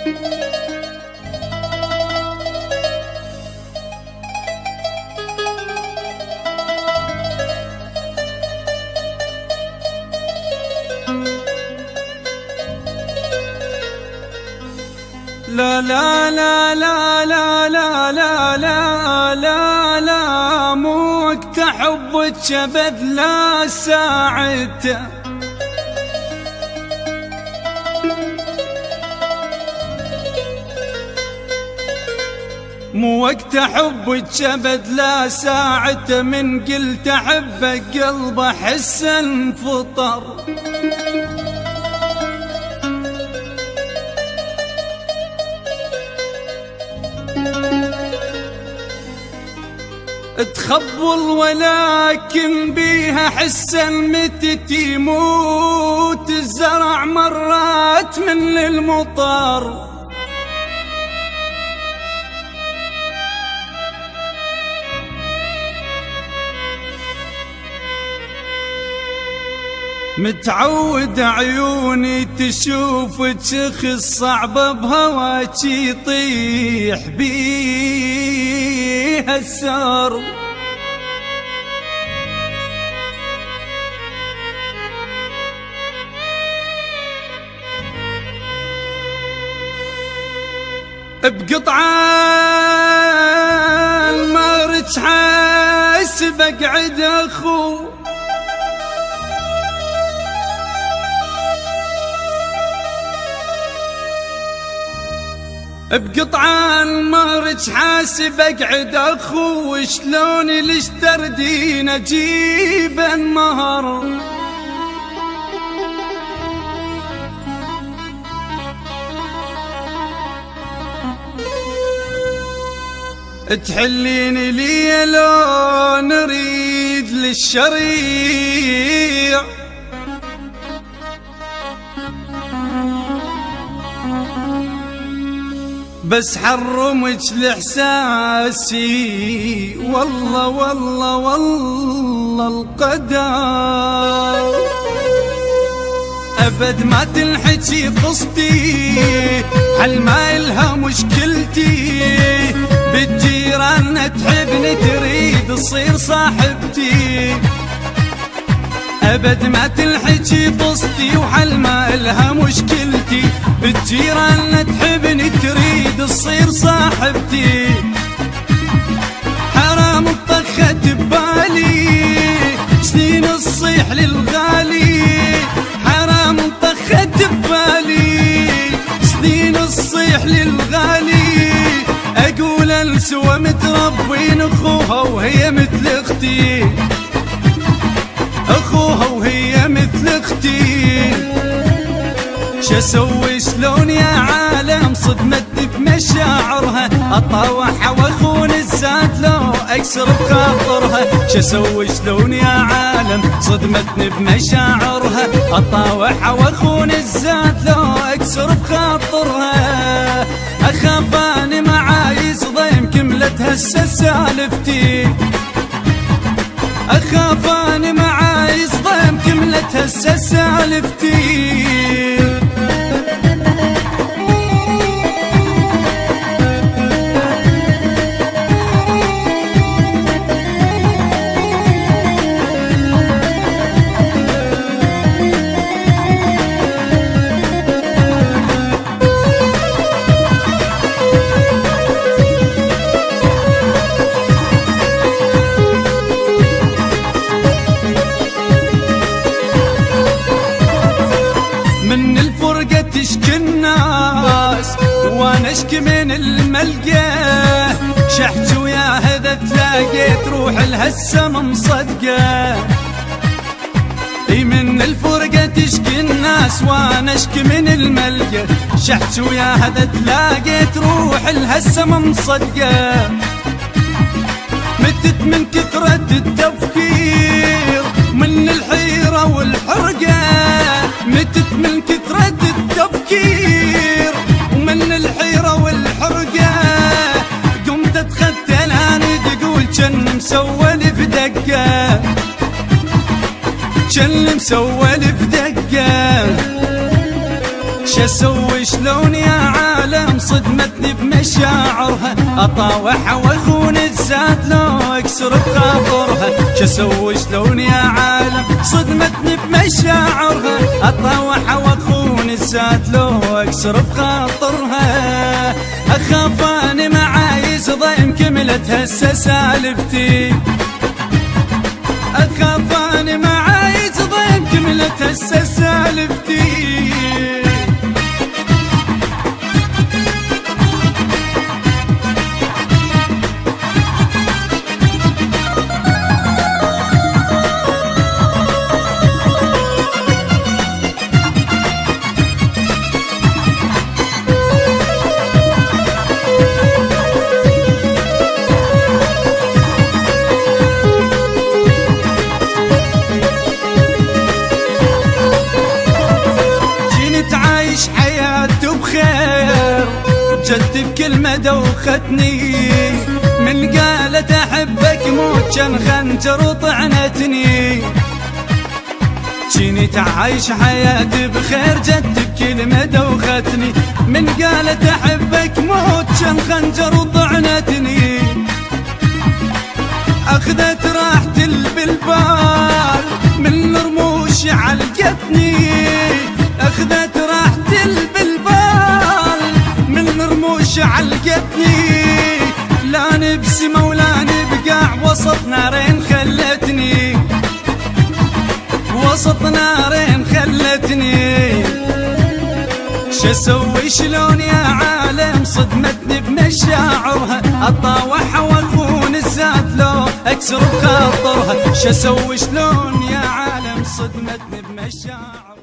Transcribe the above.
لا لا لا لا لا لا لا لا لا لا مو وقت حبك ابد لا ساعته، مو وقت حبك ابد لا ساعته، من قلت احبك قلب احس انفطر. تخبل ولكن بيها حسن متت يموت الزرع مرات من المطر. متعود عيوني تشوفك شخص صعبة بهواك يطيح بيها السر. بقطعة المارج حاسب اقعد اخو، بقطعة المارج حاسب اقعد اخو، شلون الاشتردين اجيب المهر. تحلين لي لو نريد للشريع، بس حرمك لإحساسي والله والله والله القدر. أبد ما تنحكي قصتي حل ما إلها مشكلتي، بالجيران تحبني تريد تصير صاحبتي. أبد ما تنحكي قصتي وحل ما إلها مشكلتي، بالجيران تحبني تريد تصير صاحبتي. حرام طخت ببالي سنين تصيح للغالي، حرام طخت ببالي سنين تصيح للغالي. أقول السوى متربين أخوها وهي مثل أختي، أخوها وهي مثل أختي. شسوي شلون يا عالم صدمتني بمشاعرها، أطاوعها وأخون الزاد لو أكسر بخاطرها. شسوي شلون يا عالم صدمتني بمشاعرها، أطاوعها وأخون الزاد لو أكسر بخاطرها. أخاف أني معايز ضيم كملت هسه سالفتي، أخاف أني معايز ضيم كملت هسه سالفتي. من الفرقة تشكي الناس وانا اشكي من الملقى، شحت ويا هذا تلاقيت روح الهسه مصدقه. اي من الفرقة تشكي الناس وانا اشكي من الملقى، شحت ويا هذا تلاقيت روح الهسه مصدقه. متت من كثرة التفكير من الحيرة والحرقة، متت من كثرة التفكير ومن الحيرة والحرقة. قمت اتختل اني تقول جن مسولي في دقة، جن مسولي في دقة. شسوي شلون يا عالم صدمتني بمشاعرها، اطاوعها واخون الزاد لو اكسر بخاطرها. شسوي شلون يا عالم صدمتني بمشاعرها، اطاوعها واخون الزاد لو اكسر بخاطرها. اخاف اني معايز ضيم كملت هسه سالفتي، اخاف اني معايز ضيم كملت هسه سالفتي. بخير جد بكلمة دوختني، من قالت أحبك موت كان خنجر وطعنتني. جيني تعيش حياتي بخير جد بكلمة دوختني، من قالت أحبك موت كان خنجر وطعنتني. أخذت راحة البال من رموش علقتني، أخذت راحة البال من رموش علقتني. لا نبسمة ولا نبقع وسط نارين خلتني، وسط نارين خلتني. شسوي شلون يا عالم صدمتني بمشاعرها، اطاوعها واخون الزاد لو اكسر بخاطرها. شسوي شلون يا عالم صدمتني بمشاعرها.